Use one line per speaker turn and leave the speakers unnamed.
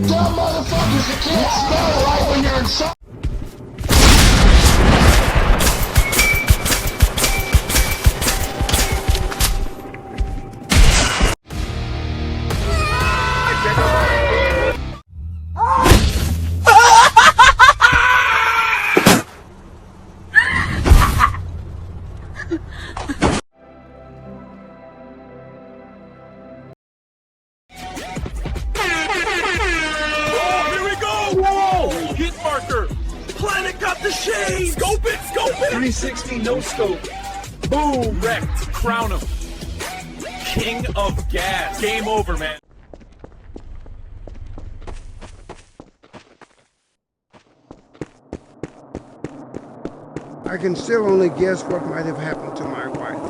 Dumb motherfuckers, you can't spell right when you're inside.
Hit marker! Planet got the shade! Scope it! Scope it! 360 no scope. Boom! Wrecked. Crown him. King of gas. Game over, man.
I can still only guess what might have happened to my wife.